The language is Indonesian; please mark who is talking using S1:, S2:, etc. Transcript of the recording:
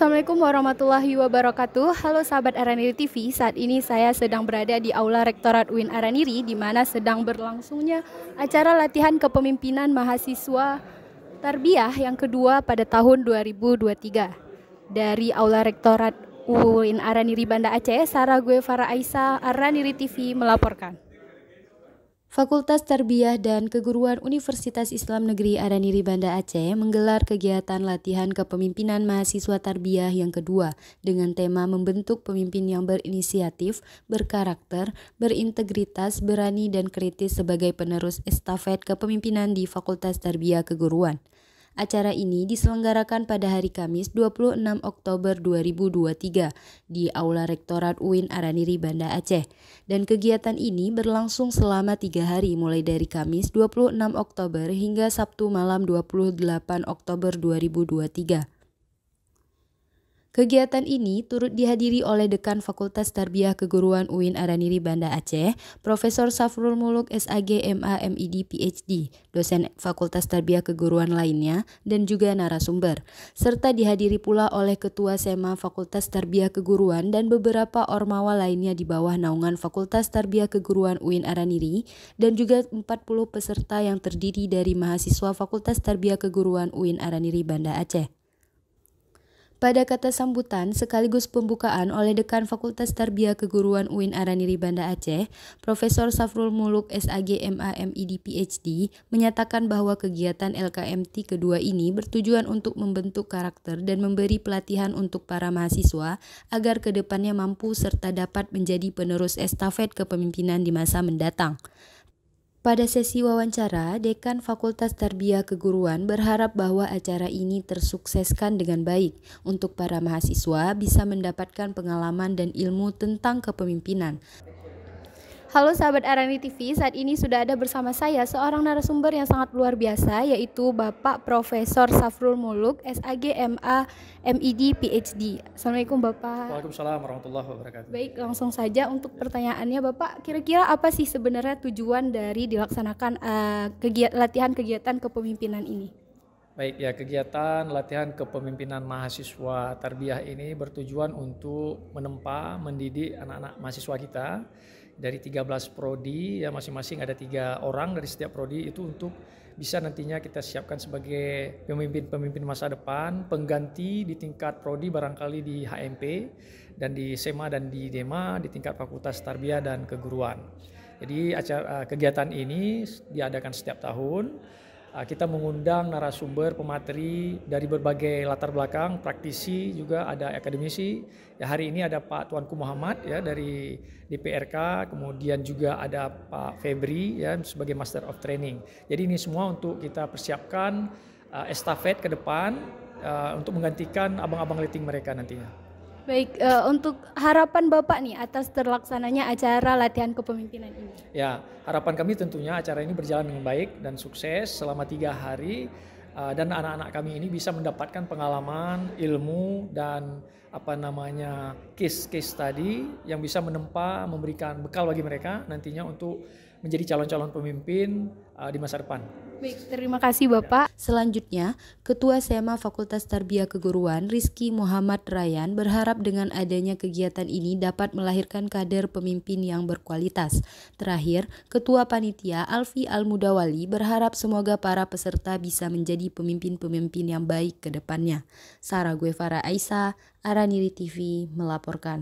S1: Assalamualaikum warahmatullahi wabarakatuh. Halo sahabat Araniri TV, saat ini saya sedang berada di Aula Rektorat UIN Araniri di mana sedang berlangsungnya acara latihan kepemimpinan mahasiswa tarbiyah yang kedua pada tahun 2023. Dari Aula Rektorat UIN Araniri Banda Aceh, Sarah Guevara Aisyah, Araniri TV melaporkan. Fakultas Tarbiyah dan Keguruan Universitas Islam Negeri Araniri Banda Aceh menggelar kegiatan latihan kepemimpinan mahasiswa tarbiyah yang kedua dengan tema membentuk pemimpin yang berinisiatif, berkarakter, berintegritas, berani dan kritis sebagai penerus estafet kepemimpinan di Fakultas Tarbiyah Keguruan. Acara ini diselenggarakan pada hari Kamis 26 Oktober 2023 di Aula Rektorat UIN Araniri Banda Aceh. Dan kegiatan ini berlangsung selama 3 hari mulai dari Kamis 26 Oktober hingga Sabtu malam 28 Oktober 2023. Kegiatan ini turut dihadiri oleh Dekan Fakultas Tarbiyah Keguruan UIN Araniri Banda Aceh, Profesor Safrul Muluk SAG MA MID PhD, dosen Fakultas Tarbiyah Keguruan lainnya, dan juga narasumber, serta dihadiri pula oleh Ketua SEMA Fakultas Tarbiyah Keguruan dan beberapa ormawa lainnya di bawah naungan Fakultas Tarbiyah Keguruan UIN Araniri, dan juga 40 peserta yang terdiri dari mahasiswa Fakultas Tarbiyah Keguruan UIN Araniri Banda Aceh. Pada kata sambutan sekaligus pembukaan oleh Dekan Fakultas Tarbiyah Keguruan UIN Araniri Banda Aceh, Profesor Safrul Muluk SAG MA MID PhD, menyatakan bahwa kegiatan LKMT kedua ini bertujuan untuk membentuk karakter dan memberi pelatihan untuk para mahasiswa agar kedepannya mampu serta dapat menjadi penerus estafet kepemimpinan di masa mendatang. Pada sesi wawancara, Dekan Fakultas Tarbiyah Keguruan berharap bahwa acara ini tersukseskan dengan baik untuk para mahasiswa bisa mendapatkan pengalaman dan ilmu tentang kepemimpinan. Halo sahabat Araniri TV, saat ini sudah ada bersama saya seorang narasumber yang sangat luar biasa, yaitu Bapak Profesor Safrul Muluk SAG MA MID PhD. Assalamualaikum Bapak.
S2: Waalaikumsalam warahmatullahi wabarakatuh.
S1: Baik, langsung saja untuk pertanyaannya Bapak, kira-kira apa sih sebenarnya tujuan dari dilaksanakan latihan kegiatan kepemimpinan ini?
S2: Baik ya, kegiatan latihan kepemimpinan mahasiswa tarbiyah ini bertujuan untuk menempa, mendidik anak-anak mahasiswa kita dari 13 prodi, ya masing-masing ada 3 orang dari setiap prodi itu untuk bisa nantinya kita siapkan sebagai pemimpin-pemimpin masa depan, pengganti di tingkat prodi barangkali di HMP dan di SEMA dan di DEMA di tingkat Fakultas Tarbiyah dan Keguruan. Jadi kegiatan ini diadakan setiap tahun. Kita mengundang narasumber pemateri dari berbagai latar belakang, praktisi juga ada akademisi. Ya, hari ini ada Pak Tuanku Muhammad ya dari DPRK, kemudian juga ada Pak Febri ya sebagai Master of Training. Jadi ini semua untuk kita persiapkan estafet ke depan untuk menggantikan abang-abang letting mereka nantinya.
S1: Baik, untuk harapan Bapak nih atas terlaksananya acara latihan kepemimpinan ini.
S2: Ya, harapan kami tentunya acara ini berjalan dengan baik dan sukses selama 3 hari dan anak-anak kami ini bisa mendapatkan pengalaman, ilmu dan case tadi yang bisa menempa, memberikan bekal bagi mereka nantinya untuk menjadi calon-calon pemimpin di masa depan.
S1: Baik, terima kasih Bapak. Selanjutnya, Ketua SEMA Fakultas Tarbiyah Keguruan Rizky Muhammad Ryan berharap dengan adanya kegiatan ini dapat melahirkan kader pemimpin yang berkualitas. Terakhir, Ketua Panitia Alfi Al-Mudawali berharap semoga para peserta bisa menjadi pemimpin-pemimpin yang baik ke depannya. Sarah Guevara Aisyah, Araniri TV melaporkan.